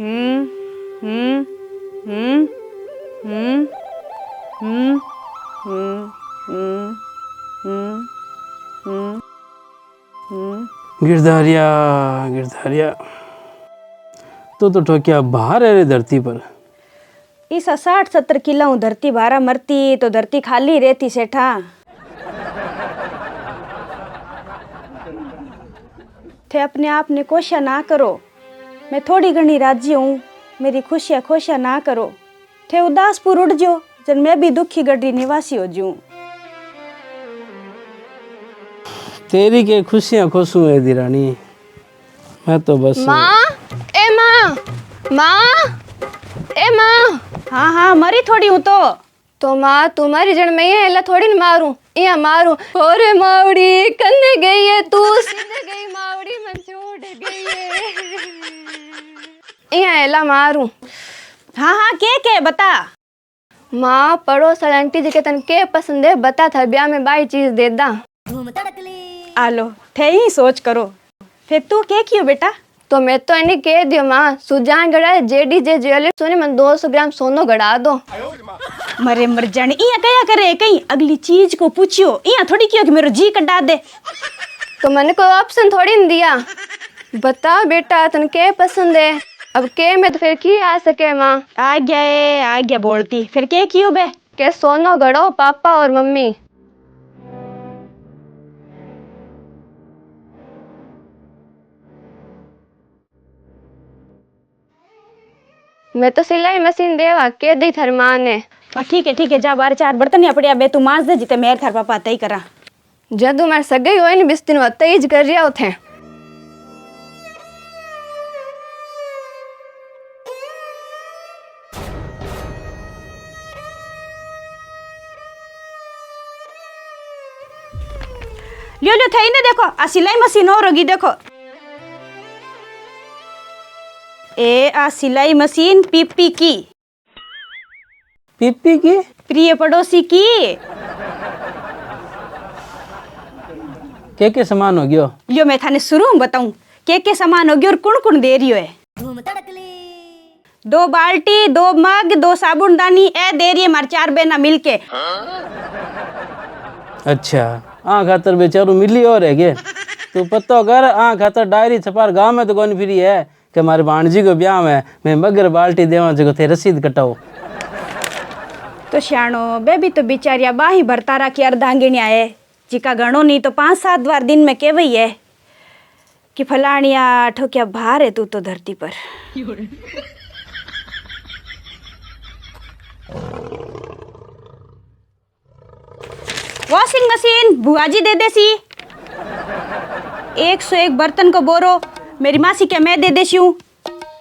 हम्म हम्म हम्म हम्म हम्म हम्म हम्म हम्म हम्म हम्म। गिरधारिया गिरधारिया, तो ठोकिया बाहर है रे धरती पर। इस 60-70 किला हूँ धरती भारा मरती तो धरती खाली रहती सेठा। थे अपने आप ने कोशिश ना करो, मैं थोड़ी घनी राजी हूँ, मेरी खुशियाँ खोशियाँ ना करो। थे उदासपुर उड़ जो जन मैं भी दुखी गढ़ी निवासी हो जूँ। तेरी के खुशियां खुशू है दीरानी, मैं तो बस। माँ, ए माँ, माँ, ए माँ। हाँ हाँ मरी थोड़ी हूँ तो माँ तुम्हारी जड़ में है ला थोड़ी न मारूं, या मारूं। ओरे मावड़ी कन्ने गई है तू, सीधे गई मावड़ी मन छोड़ गई है। या एला मारूं। हाँ हाँ के बता। माँ पड़ोस आंटी जी के तन के पसंद है बता, था ब्याह में बाई चीज दे दा। आलो थे ही सोच करो, फिर तू के क्यों बेटा। तो मैं तो इन्हें कह दियो माँ, सुजान गड़ा जेडीजे ज्वेलरी सोने मन 200 ग्राम सोनो गड़ा दो। मरे मर जाने इया कया करे, कहीं अगली चीज को पूछियो, इया थोड़ी क्यों कि मेरो जी कटा दे। तो मैंने कोई ऑप्शन थोड़ी न दिया। बता बेटा तन के पसंद है, अब के में तो फिर की आ सके माँ। आ गया बोलती, फिर के क्यों बे। के सोनो गड़ो पापा और मम्मी। मैं तो सिलाई मशीन देवा के दी थर माँ ने। ठीक है जा बार 4 बर्तन या पड़िया बे तू मांज दे जिते मेरे थार पापा तई करा। जदू मैं सगाई होए न 20 दिन वत्ते ही कर रिया उथे। लियो थे ने देखो आ सिलाई मशीन और होगी देखो। ए आ सिलाई मशीन पीपी की, पीपी की प्रिय पड़ोसी की। के समान हो गयो। लियो मैं थाने शुरू में बताऊं के सामान होगी और कौन दे रही है। 2 बाल्टी, 2 मग, 2 साबुनदानी ए दे रही है मार 4 बहना मिलके। अच्छा आ खातर बेचारू मिली और है के। तू पतो कर आ खातर डायरी छपार गांव में तो कौन फिरी है कि हमारे भाणजी को ब्याह में मैं मगर बाल्टी देवा जो थे रसीद कटाओ। तो श्याणो बेबी तो बिचारिया बाही भरतारा की अर्धांगिनिया है, जिका गणो नहीं तो 5-7 बार दिन में केवई है कि फलानिया ठोकिया भार है तू तो धरती पर। वॉशिंग मशीन बुआजी दे देसी, 101 बर्तन को बोरो मेरी मासी के मैं दे देसी हूँ,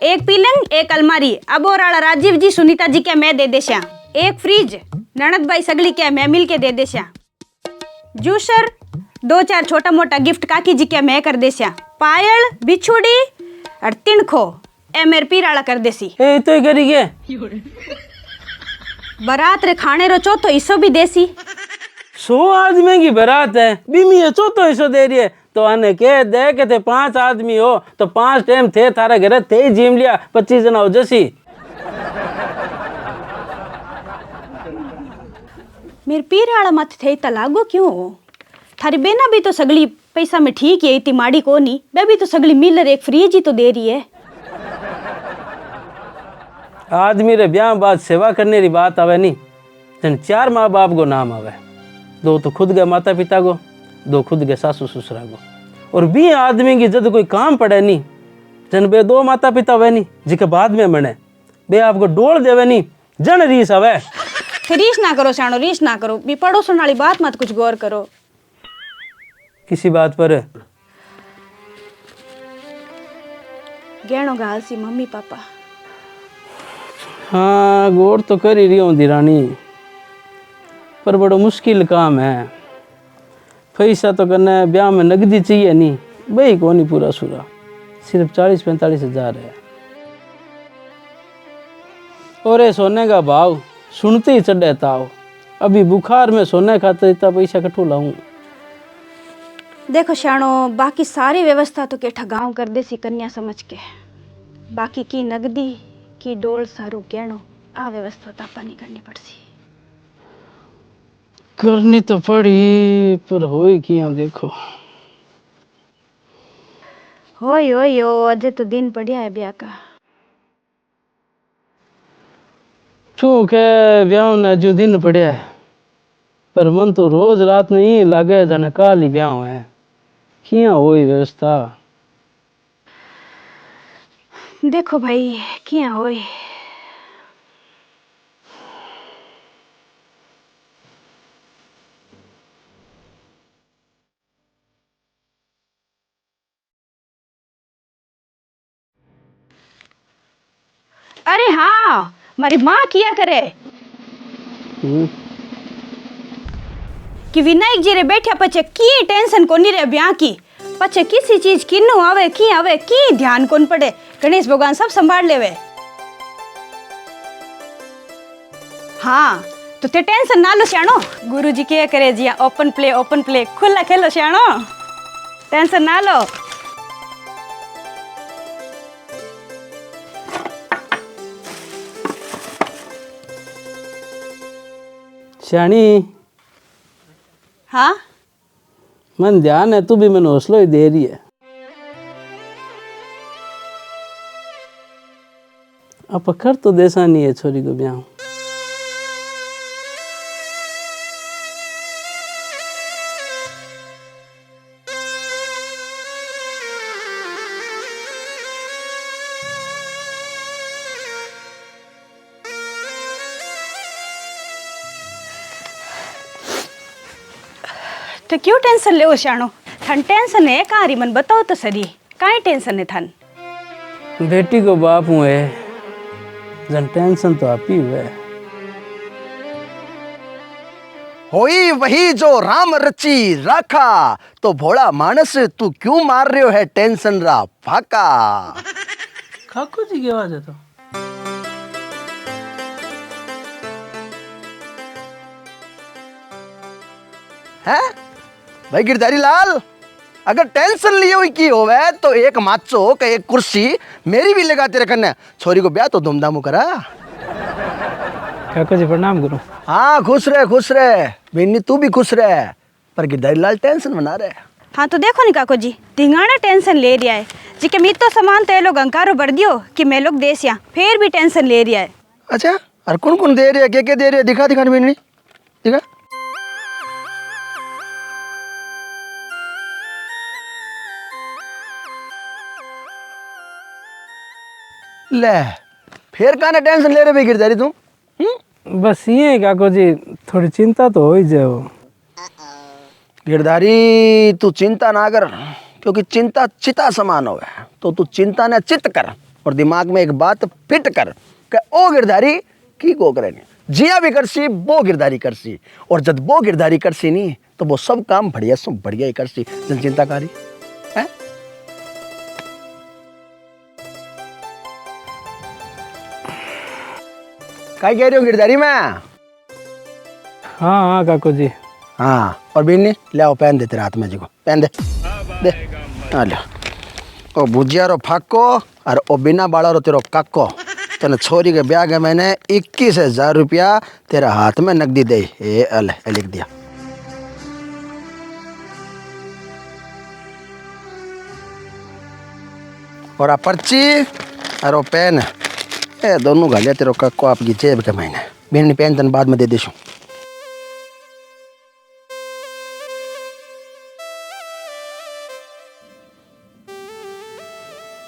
1 पीलंग 1 अलमारी अब और राजीव जी सुनीता जी के मैं दे देस्या, 1 फ्रिज ननद भाई सगली के मैं मिल के दे देस्या, जूसर 2-4 छोटा मोटा गिफ्ट काकी जी के मैं कर देस्या, पायल बिछुड़ी और तिणखो ए मेरे पीराला कर देसी। ए तो ही करी के बारात रे खाने रो चौथो हिस्सो भी देसी। 100 आदमी की बारात है बीमी है चौथो हिस्सो दे रही है तो आने के दे के थे 5 आदमी हो तो 5 टाइम थे थारा घर थे ही जिम लिया 25 जना हो जैसी। मेरे पीराला मत थे लागो क्यों। थारी बेना भी तो सगली पैसा में ठीक है, इतनी माड़ी को नहीं बे भी तो सगली मिलर 1 फ्रिज ही तो दे रही है। आदमी रे ब्याह बाद सेवा करने की बात आवे नहीं जन 4 माँ बाप को नाम आवे, 2 तो खुद के माता पिता को, 2 खुद के सासू ससुरा को, और 20 आदमी की जब कोई काम पड़े नहीं जन बे 2 माता पिता वे नहीं जिके बाद में बने बे आपको डोल देवे नहीं जन रीस आवे। रीस ना करो शानो, रीस ना करो, भी पड़ोसन वाली बात मत कुछ गौर करो। किसी बात पर गहनो गाल सी मम्मी पापा। हाँ गौर तो कर ही रही हूँ दीरानी, पर बड़ा मुश्किल काम है। पैसा तो करना है, ब्याह में नकदी चाहिए नहीं भाई को नहीं पूरा सूरा, सिर्फ 40-45 हजार है। और ये सोने का भाव सुनते ही चढ़े ताव, अभी बुखार में सोने खाते इतना पैसा कठू लाऊं। देखो शानो बाकी सारी व्यवस्था तो केठा गांव कर देसी कन्या समझ के। बाकी की नगदी की डोल सारू कहनो आ व्यवस्था तो आपा नहीं करनी पड़सी। करनी तो पड़ी पर होई किया देखो। हो अजे तो दिन पड़िया है ब्याह का। ठीक है ब्याह ने जो दिन पड़िया है पर मन तो रोज रात में ही लागे जाने काल ही ब्याह है। किया होई व्यवस्था। देखो भाई किया होई। अरे हाँ मारी माँ किया करे कि विनायक जी रे बैठा पचे की टेंशन कोनी रे ब्याह की पचे किसी चीज किन्नु आवे की ध्यान कोन पड़े गणेश भगवान सब संभाल लेवे। हाँ तो ते टेंशन ना लो श्याणो गुरुजी के करे जिया ओपन प्ले खुला खेलो श्याणो टेंशन ना लो। श्याणी हाँ मन ध्यान है तू भी मैंने हौसलो ही दे रही है। अब कर तो देसा नहीं है छोरी को ब्याह। तो क्यों टेंशन ले श्याणो थन टेंशन है कहाँ री मन बताओ तो सरी काई टेंशन है थन। बेटी को बाप हुए जन टेंशन तो आप ही हुए। होई वही जो राम रची राखा तो भोला मानस तू क्यों मार रहे हो है टेंशन रा फाका। खाको जी की आवाज है तो है भाई गिरधारी लाल अगर टेंशन लिए हुई की होवे तो एक माचो का एक कुर्सी मेरी भी लगाते रखना छोरी को ब्याह तो धूमधाम करा। खाको जी प्रणाम करो। हाँ खुश रहे बिन्नी तू भी खुश रहे पर गिरधारी लाल टेंशन बना रहे। हाँ तो देखो नी काको जी धिंगाना टेंशन ले रिया है जी के मीत तो समान तो ये लोग अंकारो भर दियो कि मैं लोग देसिया फिर भी टेंशन ले रिया है। अच्छा और कौन दे रहे है क्या दे रहे है दिखा बिन्नी दिखा। ले फिर कहने टेंशन ले रहे भाई गिरधारी तू। बस ये काको जी थोड़ी चिंता तो हो ही जाओ। गिरधारी तू चिंता ना कर क्योंकि चिंता चिता समान हो तो तू चिंता ने चित कर और दिमाग में एक बात फिट कर कि ओ गिरधारी की को करे जिया भी करसी वो गिरधारी करसी और जब वो गिरधारी करसी नहीं तो वो सब काम बढ़िया सब बढ़िया ही करसी जन चिंताकारी है। क्या कह रही हो गिरधारी में। हाँ काको जी। हाँ और बिन्नी ले आओ पहन दे तेरे हाथ में जी को पहन दे हाँ ले ओ भुजिया रो फाको और ओ बिना बाड़ा रो तेरो काको तने छोरी के ब्याह के मैंने 21,000 रुपया तेरे हाथ में नकदी दे ए अल लिख दिया। और आ पर्ची और ओ पेन ए दोनों घालिया तेरो काको आपकी जेब के मैंने बिन्नी पेन तन बाद में दे देशू।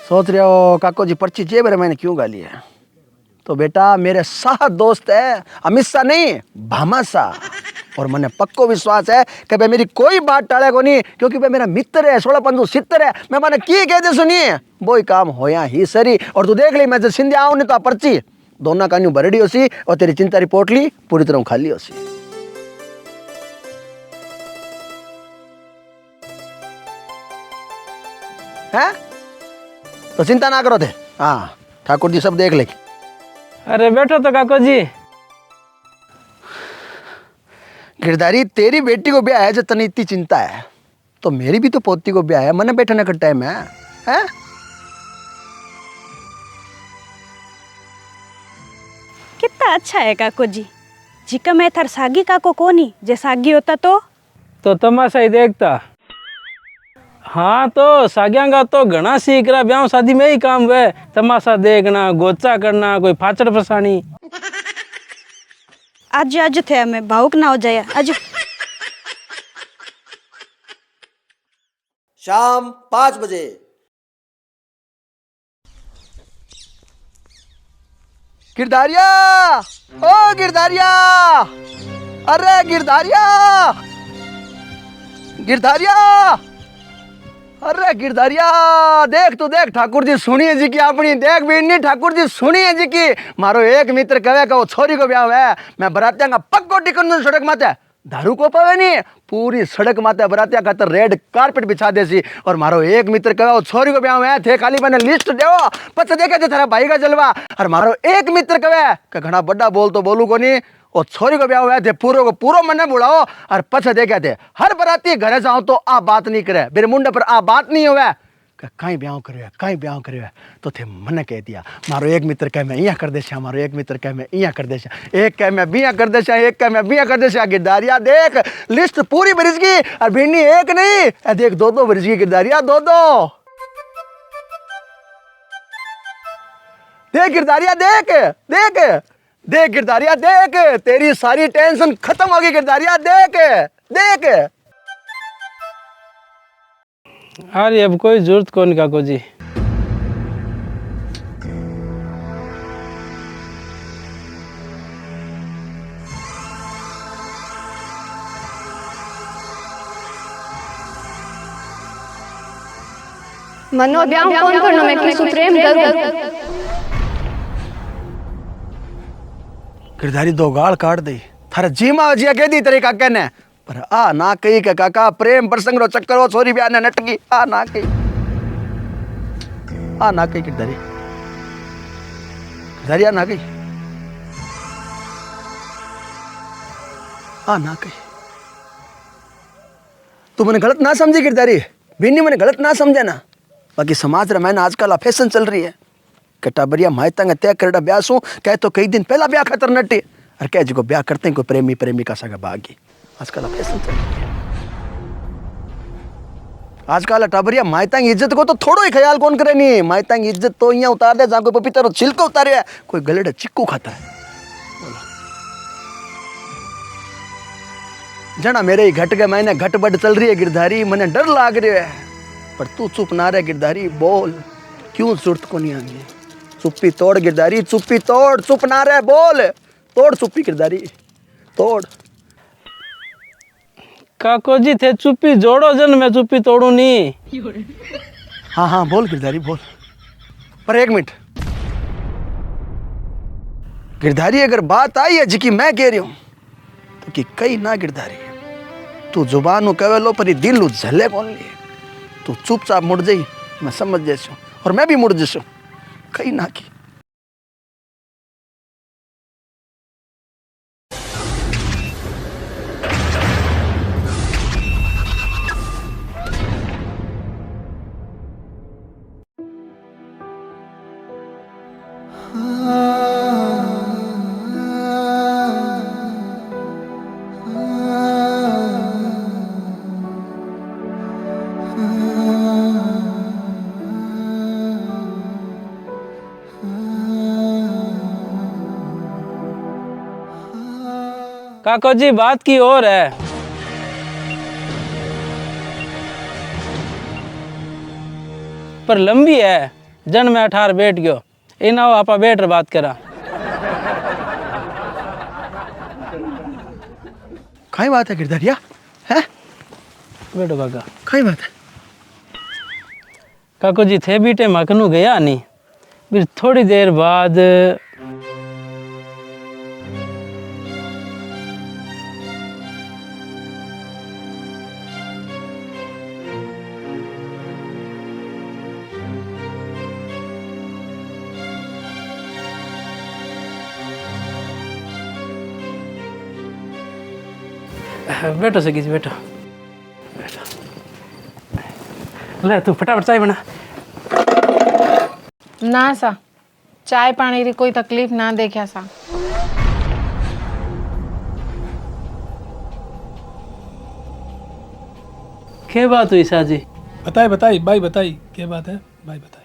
सोच रहे हो काको जी पर्ची जेब रे मैंने क्यों गाली है तो बेटा मेरे साथ दोस्त है अमित शाह नहीं भामा शाह और मैंने पक्को विश्वास है कि भाई मेरी कोई बात टालेगो नहीं क्योंकि भाई मेरा मित्र है 16 है मैं मैंने की कह दे सुनिए वो ही काम होया ही सरी। और तू देख ली मैं जब सिंधे आऊँ नहीं तो पर्ची दोनों कान्यू भरड़ी हो सी और तेरी चिंता रिपोर्ट ली पूरी तरह खाली हो सी है तो चिंता ना करो थे। हाँ ठाकुर जी सब देख ले। अरे बैठो तो काको जी। गिरधारी तेरी बेटी को ब्याह है जो तने इतनी चिंता है तो मेरी भी तो पोती को ब्याह है मने बैठने का टाइम है। कितना अच्छा है काको जी। जिका मैं थार सागी काको कोनी, जे सागी होता तो तमाशा ही देखता। हाँ तो सागिया का तो घना सीख रहा, ब्याह शादी में ही काम हुए, तमाशा देखना, गोचा करना, कोई फाचड़ फसानी। आज आज थे हमें भावुक ना हो जाए आज। शाम 5 बजे। गिरधारिया, ओ गिरधारिया, अरे गिरधारिया, गिरधारिया, अरे गिरधारिया, देख तू देख, ठाकुर जी सुनिए जी की अपनी देख बीनी, ठाकुर जी सुनिए जी की मारो एक मित्र कहे का वो छोरी को ब्याह है, मैं बरातिया का पक्को टिकन सड़क माते दारू को पावे नहीं, पूरी सड़क माते बरातिया खातर रेड कारपेट बिछा देसी। और मारो एक मित्र कहे वो छोरी को ब्याह है थे, खाली मैंने लिस्ट देओ पछ देखे थे थारा भाई का जलवा। और मारो एक मित्र कहे कि घना बड़ा बोल तो बोलू को नहीं, और छोरी को ब्याह हुआ थे पूरो को पूरो मने बुलाओ। और पछ देखे थे हर बराती घरे जाओ तो आ बात नहीं करे, मेरे मुंडे पर आ बात नहीं हुआ, कहीं ब्याह करे कहीं ब्याह करे तो थे मने कह दिया। मारो एक मित्र कह मैं इया कर देशा, मारो एक मित्र कह मैं इया कर देशा, एक कह मैं बिया कर देशा, एक कह मैं बिया कर देशा। गिरधारिया देख लिस्ट पूरी बरिस की, और भिन्नी एक नहीं देख दो दो बरिस की गिरधारिया, दो दो देख गिरधारिया, देख देख देख गिरधारिया, देख तेरी सारी टेंशन खत्म होगी गिरधारिया, देख देख। अरे अब कोई जरूरत कौन काको जी। मनो ब्याह कौन करनो, मैं किसु प्रेम करूं। गिरधारी दो गाल काट दी, थारे जीमा जिया कह दी तेरे काके ने, पर आ ना कही के काका प्रेम प्रसंग रो चक्कर हो छोरी ब्याह ने नटकी, आ ना कही, आ ना कही गिरधारी, गिरधारी आ ना कही, आ ना कही। तू मैंने गलत ना समझी गिरधारी, बिन्नी मैंने गलत ना समझे ना। बाकी समाज रे मैंने आजकल फैशन चल रही है कि टाबरिया मायता ने तय कर ब्याह सू कह तो कई दिन पहला ब्याह खतर नटे, और कह जी को ब्याह करते हैं कोई प्रेमी प्रेमिका सगा भागी, आजकल फैशन चल रही है। आजकल टाबरिया मायता की इज्जत को तो थोड़ो ही ख्याल कौन करे, नहीं मायता की इज्जत तो यहाँ उतार दे जहाँ कोई पपीता छिलको उतारे है, कोई गलेडे चिक्कू खाता है। जना मेरे ही घट के मैंने घट बड चल रही है गिरधारी, मने डर लाग रही है, पर तू चुप ना रहे गिरधारी, बोल क्यों जरूरत को नहीं आनी, चुप्पी तोड़ गिरधारी, चुप्पी तोड़, चुप ना रहे बोल, तोड़ चुप्पी गिरधारी तोड़। काको जी थे चुप्पी जोड़ो जन, मैं चुप्पी तोड़ू नहीं। हाँ हाँ बोल गिरधारी बोल, पर एक मिनट गिरधारी, अगर बात आई है जी की मैं कह रही हूं तो कि कई ना गिरधारी, तू जुबान कहे लो पर दिल झले कौन लिए, तू चुपचाप मुड़ जाई, मैं समझ जैसू और मैं भी मुड़ जैसू, कहीं ना की। काको जी बात की और है, पर लंबी है, जन में 18 बैठ गयो, इना आपा बैठ र बात करा। कई बात है गिरधारिया, है बैठो काका। कई बात है काको जी थे बीटे मकनू गया नहीं, फिर थोड़ी देर बाद बैठो सकी जी, बैठो बैठो। ले तू फटाफट चाय बना। ना सा चाय पानी री कोई तकलीफ ना देखा सा। क्या बात हुई शाह जी? बताए बताई भाई, बताई क्या बात है भाई, बताए।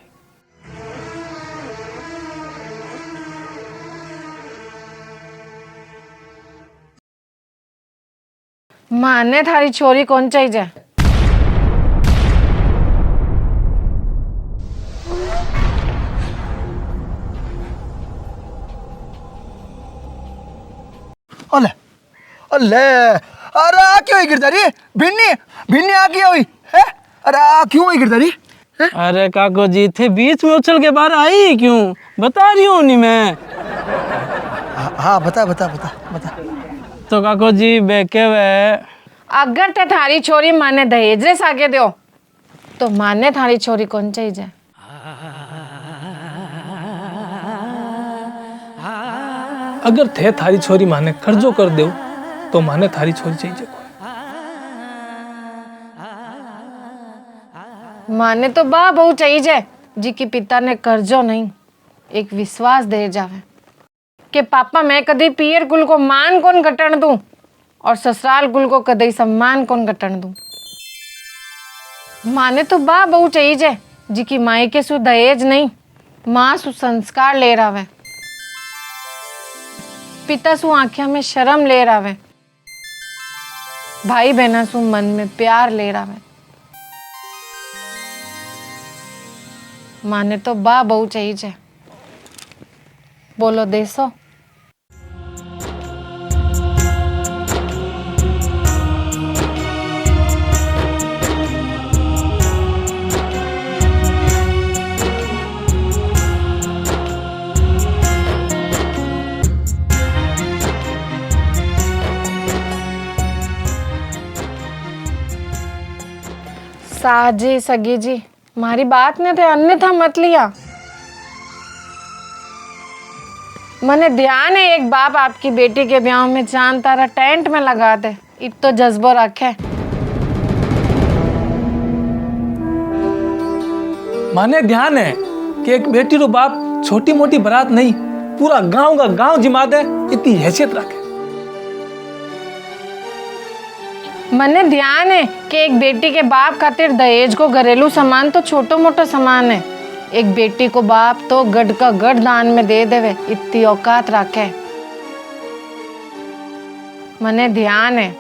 माने थारी छोरी कौन चाहिए? अले अले, अरे आ क्यों हुई गिरधारी? भिन्नी भिन्नी आ क्यों हुई है? अरे आ क्यों हुई गिरधारी? अरे काको जी थे बीच में उछल के बाहर आई क्यों? बता रही हूँ नहीं मैं। हाँ बता बता बता बता। तो काको जी बेके वे अगर ते थारी छोरी माने दहेज रे सागे दो तो माने थारी छोरी कौन चाहिए? अगर थे थारी छोरी माने कर्जो कर दो तो माने थारी छोरी चाहिए। माने तो बा बहु चाहिए जी की पिता ने कर्जो नहीं एक विश्वास दे जावे कि पापा मैं कदी पियर कुल को मान कौन घटण दूं और ससुराल कुल को कदी सम्मान कौन घटण दूं। माने तो बा बहु चाहिए जी की माई के सु दहेज नहीं माँ सु संस्कार ले रहा है, पिता सु आंखिया में शर्म ले रहा है, भाई बहना सु मन में प्यार ले रहा है। माने तो बा बहु चाहिए। बोलो देसो। साजी सगी जी मारी बात ने थे अन्यथा मत लिया। मने ध्यान है एक बाप आपकी बेटी के ब्याह में चांद तारा टेंट में लगा दे इत तो जज्बो रखे। माने ध्यान है कि एक बेटी रो बाप छोटी मोटी बारात नहीं पूरा गांव का गांव जिमा दे इतनी हैसियत रखे। मने ध्यान है कि एक बेटी के बाप खातिर दहेज को घरेलू सामान तो छोटो मोटो सामान है, एक बेटी को बाप तो गढ़ का गढ़ दान में दे देवे इतनी औकात रखे। मने ध्यान है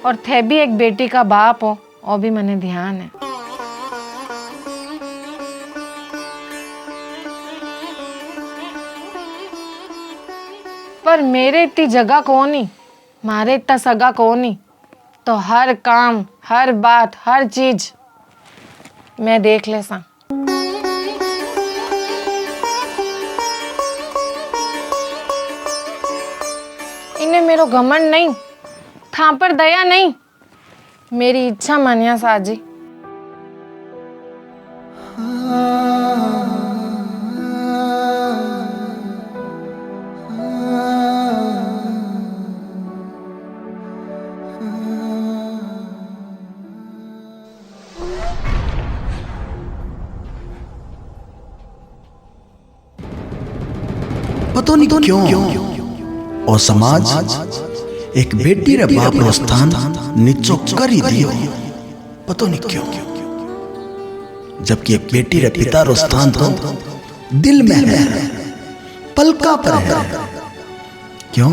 और थे भी एक बेटी का बाप हो और भी मने ध्यान है। पर मेरे इतनी जगह कोनी, मारे इतना सगा कोनी, तो हर काम हर बात हर चीज मैं देख ले सा। इन्हें मेरो घमंड नहीं था पर दया नहीं, मेरी इच्छा मानिया साजी। पता नहीं क्यों और समाज एक बेटी रे बाप रो स्थान नीचो कर ही दियो। पता नहीं क्यों, जबकि एक बेटी रे पिता रो स्थान तो दिल में है, पलका पर है। क्यों?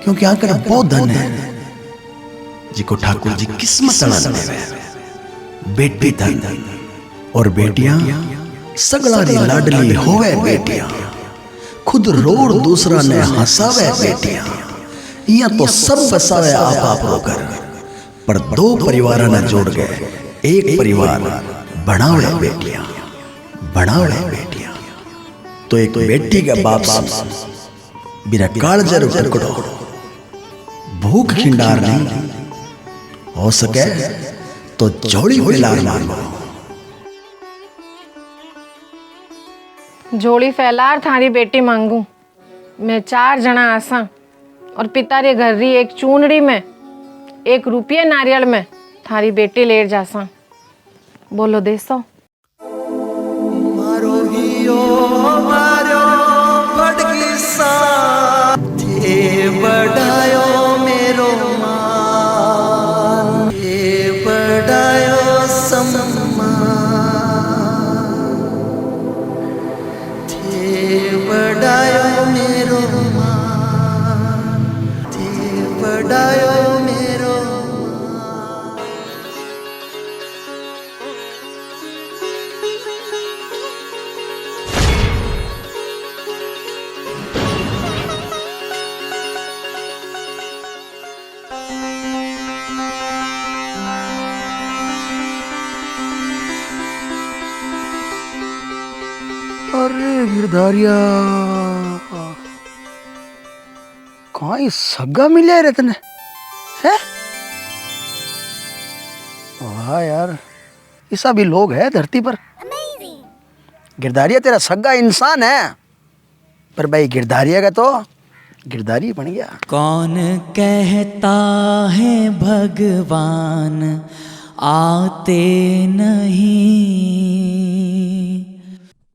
क्योंकि आकर बहुत धन है जिको ठाकुर जी किस्मत अड़ा देवे। बेटी धन और बेटियां सगला री लाडली होवे बेटियां, खुद रोड दूसरा ने हंसावे बेटियां। या तो सब बसावे आप होकर, पर दो परिवार ने जोड़ गए एक परिवार बनावड़े बेटियां, बनावड़े बेटियां। तो एक बेटी के बाप से बिना कालजर टुकड़ो भूख खिंडार नहीं हो सके तो जोड़ी मिलार मारो। जोड़ी फैलार थारी बेटी मांगू मैं 4 जना आसा और पिता रे घर री एक चूनड़ी में 1 रुपये नारियल में थारी बेटी ले जासा। बोलो देसो। मारो हियो मारो बड़गी साथे बढ़ायो मेरो मान, ये बड़ ते बड़ायो मेरो मान, ते बड़ायो मेरो अरे गिरधारिया कहाँ ही सगा मिले रे तने है? वाह यार, ऐसा भी लोग है धरती पर। गिरधारिया तेरा सगा इंसान है, पर भाई गिरधारिया का तो गिरधारी बन गया। कौन कहता है भगवान आते नहीं,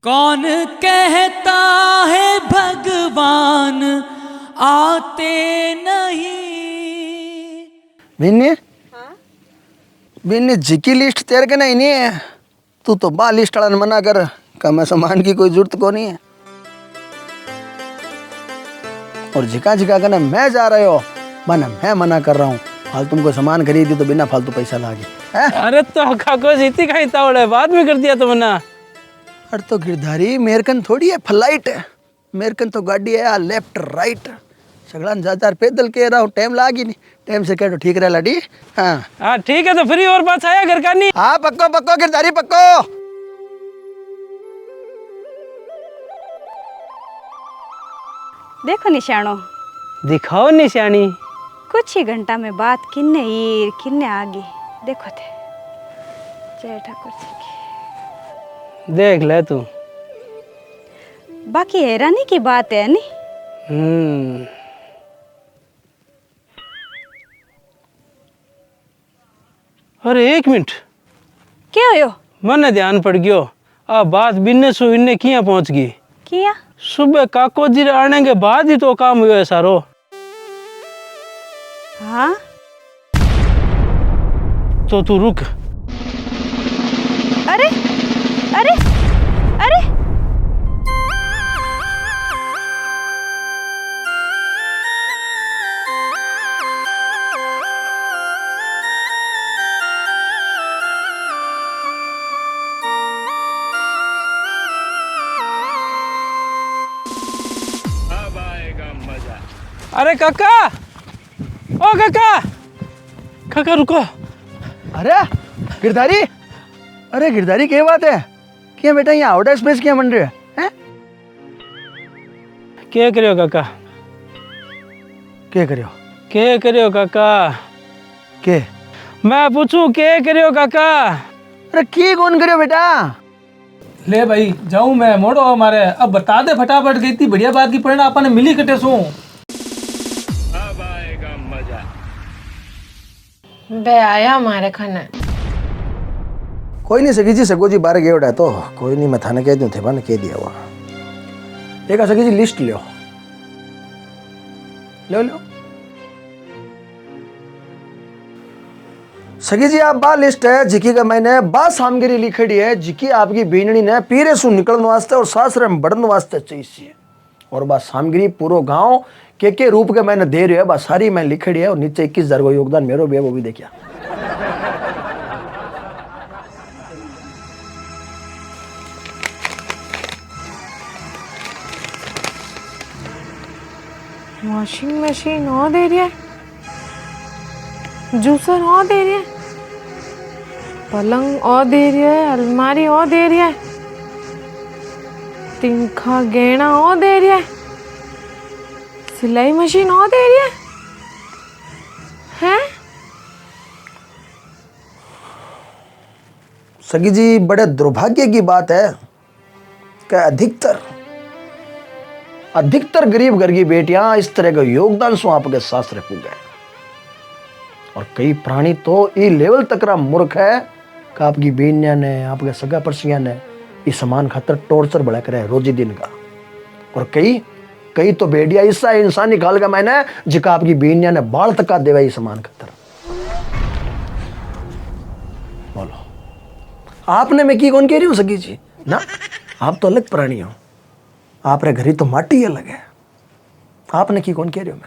कौन कहता है भगवान आते नहीं। बिन्नी बिन्नी जी की लिस्ट तेरे के नहीं है, तू तो बा लिस्ट वाला मना कर, कम सामान की कोई जरूरत को नहीं है। और झिका झिका करना मैं जा रहे हो, माना मैं मना कर रहा हूँ। फालतू को सामान खरीदी तो बिना फालतू पैसा लागे। अरे तो काको जीती कहीं तावड़ है, बाद में कर दिया तो मना। अरे तो गिरधारी मेरकन थोड़ी है फ्लाइट है, मेरकन तो गाड़ी है लेफ्ट राइट। सगड़ा ज्यादा पैदल कह रहा हूँ, टाइम लागी नहीं, टाइम से कह तो ठीक रहा लाडी। हाँ ठीक है तो फ्री और बात आया घर का नहीं। हाँ पक्को पक्को गिरधारी पक्को। देखो निशानो, दिखाओ निशानी। कुछ ही घंटा में बात किन्ने ईर किन्ने आगे देखो थे जय ठाकुर जी की। देख ले तू। बाकी हैरानी की बात है नी। अरे एक मिनट, क्या हो? मने ध्यान पड़ गयो, आ बात बिन्ने सु इन्ने किया पहुंच गई। किया सुबह काको जी आने के बाद ही तो काम हुआ है सारो। हाँ तो तू रुक। अरे अरे अरे अरे काका, ओ काका, काका रुको। अरे गिरधारी, अरे गिरधारी क्या बात है? क्या बेटा यहाँ आउटर स्पेस क्या बन रहे हैं? क्या करियो काका? क्या करियो? क्या करियो काका? के मैं पूछूं क्या करियो काका? अरे की कौन करियो बेटा? ले भाई जाऊं मैं, मोड़ो हमारे। अब बता दे फटाफट, गई थी बढ़िया बात की परिणाम अपन मिली कटे सो। बे आया हमारे खाने। कोई नहीं सगी जी, सगो जी बारह गए उड़ा तो कोई नहीं, मैं थाने कह दूं थे बन कह दिया हुआ। एक सगी जी लिस्ट लो लो लो। सगी जी आप बा लिस्ट है जिकी का मैंने बा सामग्री लिखड़ी है, जिकी आपकी बीननी ने पीरे सु निकलने वास्ते और सासरे में बढ़ने वास्ते चाहिए। और बा सामग्री पूरा गांव के रूप के मैंने दे रही है, बस सारी मैं लिखड़ी है। और नीचे 21,000 को योगदान मेरो भी है, वो भी देखिए। वॉशिंग मशीन और दे रही है, जूसर और दे रही है, पलंग और दे रही है, अलमारी और दे रही है, तिनखा गहना और दे रही है, सिलाई मशीन और दे रही है। हैं? सगी जी बड़े दुर्भाग्य की बात है कि अधिकतर गरीब घर की बेटियां इस तरह का योगदान सो आपके शास्त्र पूगे। और कई प्राणी तो ये लेवल तक रा मूर्ख है कि आपकी बेनिया ने, आपके सगा परसिया ने इस समान खातर टॉर्चर बड़ा करे रोजी दिन का। और कई तो बेटिया ऐसा इंसान निकाल का मैंने जिका आपकी बेनिया ने बाल तक देवा ये समान खातर। बोलो आपने मैं की कौन कह रही हूँ सगी जी ना, आप तो अलग प्राणी हो। आप रे घरी तो माटी अलग है। आपने की कौन कह रहे हो?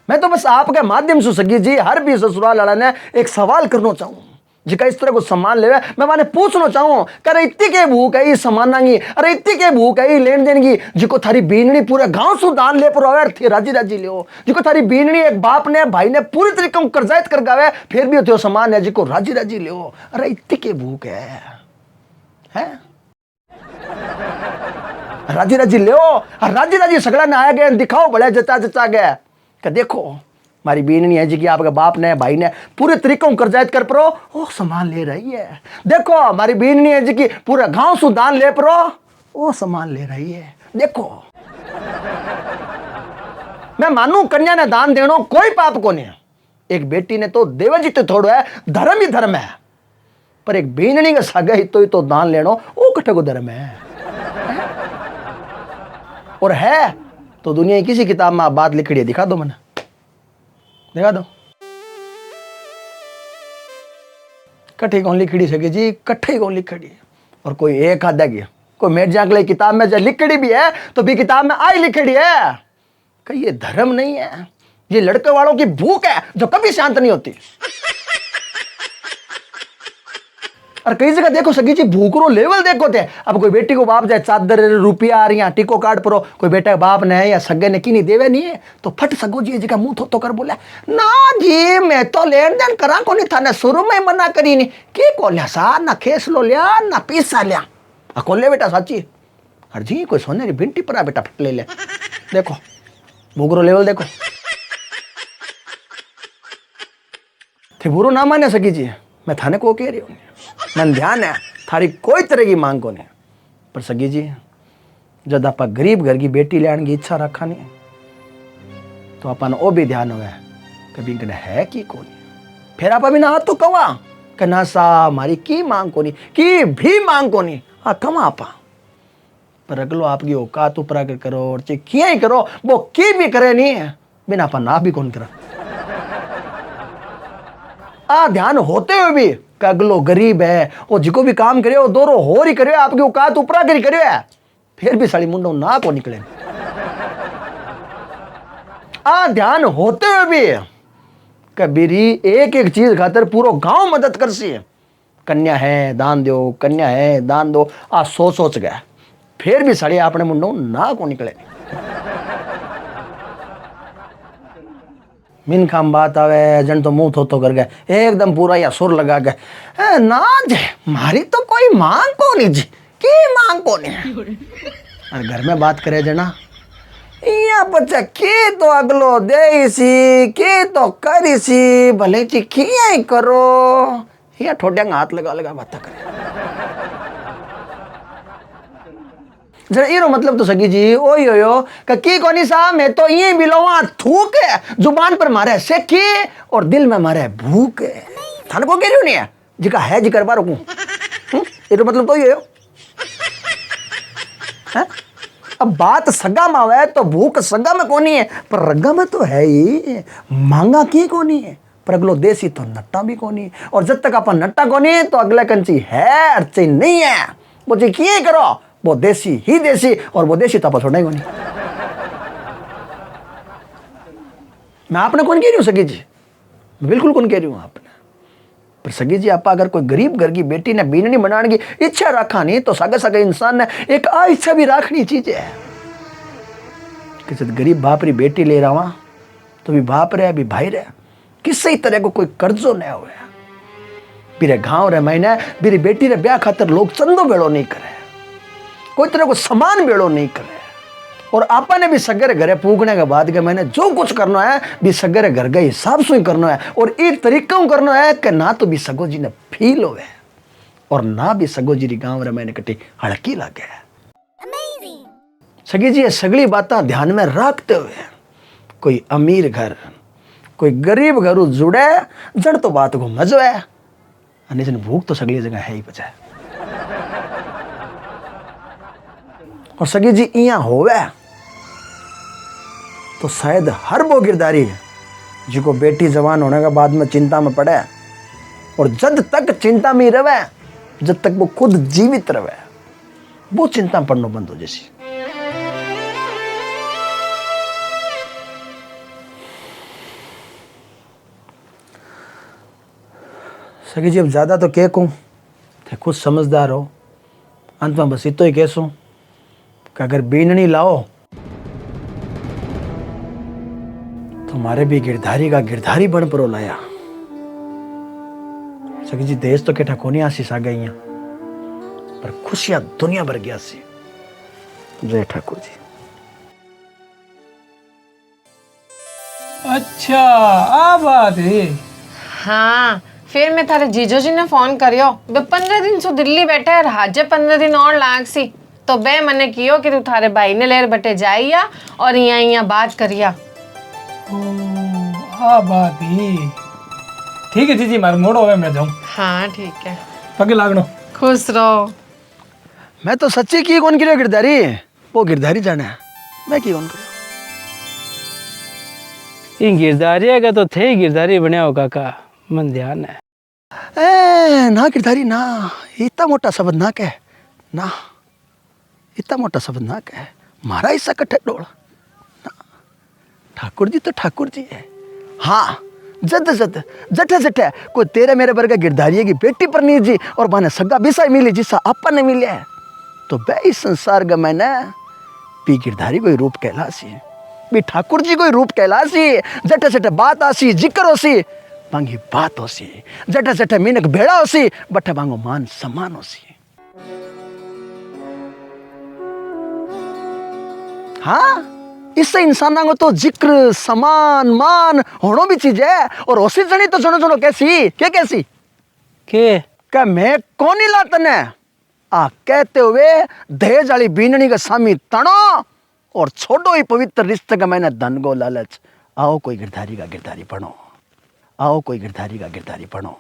मैं तो बस आपके माध्यम से सगी जी हर भी ससुराल वाला ने एक सवाल करना चाहूँ जिका इस तरह को सम्मान ले। मैं माने पूछना चाहूँ करे इतनी के भूख है सम्मान की, अरे इतनी के भूख है लेन देन की, जिको थारी बीननी पूरे गांव से दान ले पर थे राजी राजी लियो, जिको थारी बीननी एक बाप ने भाई ने पूरी तरीके कर्जायत कर गावे फिर भी होते सम्मान है जिको राजी राजी लियो। अरे इतनी के भूख है राजी राजी लियो, राजी राजी सगड़ा ने आया गया दिखाओ बड़े जचा जचा गया कि देखो हमारी बीननी है जी कि आपके बाप ने भाई ने पूरे तरीकों कर्जायत कर परो वो सामान ले रही है। देखो हमारी बीननी है जी कि पूरा गांव से दान ले परो वो सामान ले रही है। देखो मैं मानू कन्या ने दान देनो कोई पाप को नहीं, एक बेटी ने तो देव जी तो थोड़ो है धर्म ही धर्म है, पर एक बीननी का सगा ही तो दान लेनो वो कट्ठे को धर्म है। और है तो दुनिया की किसी किताब में आप बात लिखी है दिखा दो, मैंने दिखा दो कट्ठे कौन लिखड़ी सके जी, कट्ठे कौन लिखड़ी। और कोई एक आधा की कोई मेट जागले किताब में जब लिखड़ी भी है तो भी किताब में आई लिखड़ी है कि ये धर्म नहीं है, ये लड़के वालों की भूख है जो कभी शांत नहीं होती। और कई जगह देखो सगी जी भूख रो लेवल देखो थे। अब कोई बेटी को बाप जाए चादर रुपया आ रही है टिको कार्ड परो कोई बेटा बाप ने या सगे ने की नहीं देवे नहीं है तो फट सगो जी का मुंह तो कर बोला ना जी मैं तो लेन देन करा को नहीं था ना शुरू में मना करी नहीं की को लिया सा ना खेस लो लिया ना पीसा लिया को ले बेटा साची। हर जी कोई सोने की भिंटी पर बेटा फट ले ले। देखो भूख रो लेवल देखो थे बुरो ना माने सगी जी मैं थाने को कह रही हूँ मन ध्यान है थारी कोई तरह की मांग को नहीं, पर सगी जी जब आप गरीब घर की बेटी लेने की इच्छा रखा नहीं तो अपन ओ भी ध्यान हुआ कभी कने है कि को नहीं फिर आप अभी ना तो कवा कि ना सा हमारी की मांग को नहीं की भी मांग को नहीं हाँ कमा आपा पर अगलो आपकी औकात उपरा कर करो और किया ही करो वो की भी करे नहीं है बिना अपन ना भी कौन करा ध्यान होते हुए भी अगलो गरीब है वो जिको भी काम करे वो दोरो हो ही करे आपकी औकात उपरा करी करे फिर भी साड़ी मुंडो ना को निकले। ध्यान होते हुए भी कबीरी एक एक चीज खातर पूरा गांव मदद कर सी कन्या है दान दो कन्या है दान दो सोच गया फिर भी साड़ी अपने मुंडो ना को निकले। मिन खाम बात आवे जन तो मुंह थो कर गए एकदम पूरा या सुर लगा गए ना जे मारी तो कोई मांग को नहीं जी की मांग को नहीं। और घर में बात करे जना या बच्चा की तो अगलो दे सी की तो करी सी भले जी किया ही करो या ठोड्या हाथ लगा लगा बात करे जरा इरो मतलब तो सगी जी ओयो यो की कोनी सा मैं तो ये बिलोवा थूक है जुबान पर मारे सेकी और दिल में मारे भूख है थाने को कह रही नहीं है जिका है जी करवा रुकूं इरो मतलब तो यो है। अब बात सगा में है तो भूख सगा में कोनी है पर रग्गा में तो है ही मांगा की कोनी है पर अगलो देसी तो नट्टा भी कोनी और जब तक अपन नट्टा कोनी तो अगला कंची है अर्ची नहीं है वो जी किए करो वो देसी ही देसी और वो देसी तो छोड़ना ही नहीं। मैं आपने कौन कह रही हूँ सगी जी बिल्कुल कौन कह रही हूँ आपने पर सगी जी आप अगर कोई गरीब घर की बेटी ने बीननी बनाने की इच्छा रखा नहीं तो सगे सगे इंसान ने एक इच्छा भी रखनी चीज है कि जब गरीब बाप री बेटी ले रहा तो भी बाप रहे भी भाई रहे किसी तरह को कोई कर्जो नहीं हुआ मेरे गांव रे महीने मेरी बेटी रे ब्याह खातर लोग चंदो बेड़ो नहीं करे कोई तरह को समान बेड़ो नहीं करे और आपा ने भी सगरे घरे पूगने के बाद के मैंने जो कुछ करना है भी सगरे घर के हिसाब से ही करना है और एक तरीका करना है कि ना तो भी सगो जी ने फील होवे और ना भी सगो जी गांव रे मैंने कटी हड़की लगे। सगी जी ये सगली बातें ध्यान में रखते हुए कोई अमीर घर कोई गरीब घर जुड़े जड़ तो बात को मजो है अने भूख तो सगली जगह है ही बचाए और सगी जी इया होवे तो शायद हर वो गिरदारी जिको बेटी जवान होने के बाद में चिंता में पड़े और जब तक चिंता में रहे जब तक वो खुद जीवित रहे वो चिंता पड़नो बंद हो जैसी। सकी जी अब ज्यादा तो क्या कहूं, थे खुद समझदार हो। अंत में बस इतो ही कहसूं कि अगर बीननी लाओ तो मारे भी गिरधारी का गिरधारी बन परो लाया। सकी जी देश तो केठा कोनी आशीष आ गई पर खुशियां दुनिया भर गया सी। जय ठाकुर जी। अच्छा आ बात है। हाँ फिर मैं थारे जीजो जी ने फोन करियो बे 15 दिन सो दिल्ली बैठे है हाजे 15 दिन और लाग सी तो बे मने कियो कि तू थारे भाई ने लेर बटे जाइया और यहाँ बात करिया। आ बात ही ठीक है जीजी मार मोड़ो है मैं जाऊं। हाँ ठीक है पगे लागनो। खुश रहो। मैं तो सच्ची की कौन करियो गिरधारी, वो गिरधारी जाने है, मैं की कौन करियो। इन गिरधारिया का तो थे गिरधारी बनया हो काका, मन ध्यान है। ना गिरधारी ना, इतना मोटा शब्द ना कह ना, इतना मोटा शब्द ना कह। मारा हिस्सा कट्ठे डोल ना। ठाकुर जी तो ठाकुर जी है। हाँ जद जद जठे जठे कोई तेरे मेरे वर्गा गिरधारिये की बेटी पर नहीं जी और माने सगा बिसा मिली जिसा आपन ने मिले तो बे इस संसार का मैंने पी गिरधारी कोई रूप कहलासी, भी ठाकुर जी कोई रूप कहलासी। जठे जठे बात आसी जिक्र होसी बांगी बात होसी, जठे जठे मीनक भेड़ा होसी बठे बांगो मान सम्मान होसी। हाँ इससे इंसान को तो जिक्र समान मान होनो भी चीज है। और ओसी जनी तो सुनो सुनो कैसी क्या कैसी के मैं कौन ही लाता ने आ कहते हुए दहेज वाली बीननी का सामी तनो और छोड़ो ही पवित्र रिश्ते का मैंने धन गो लालच। आओ कोई गिरधारी का गिरधारी बनो, आओ कोई गिरधारी का गिरधारी बनो।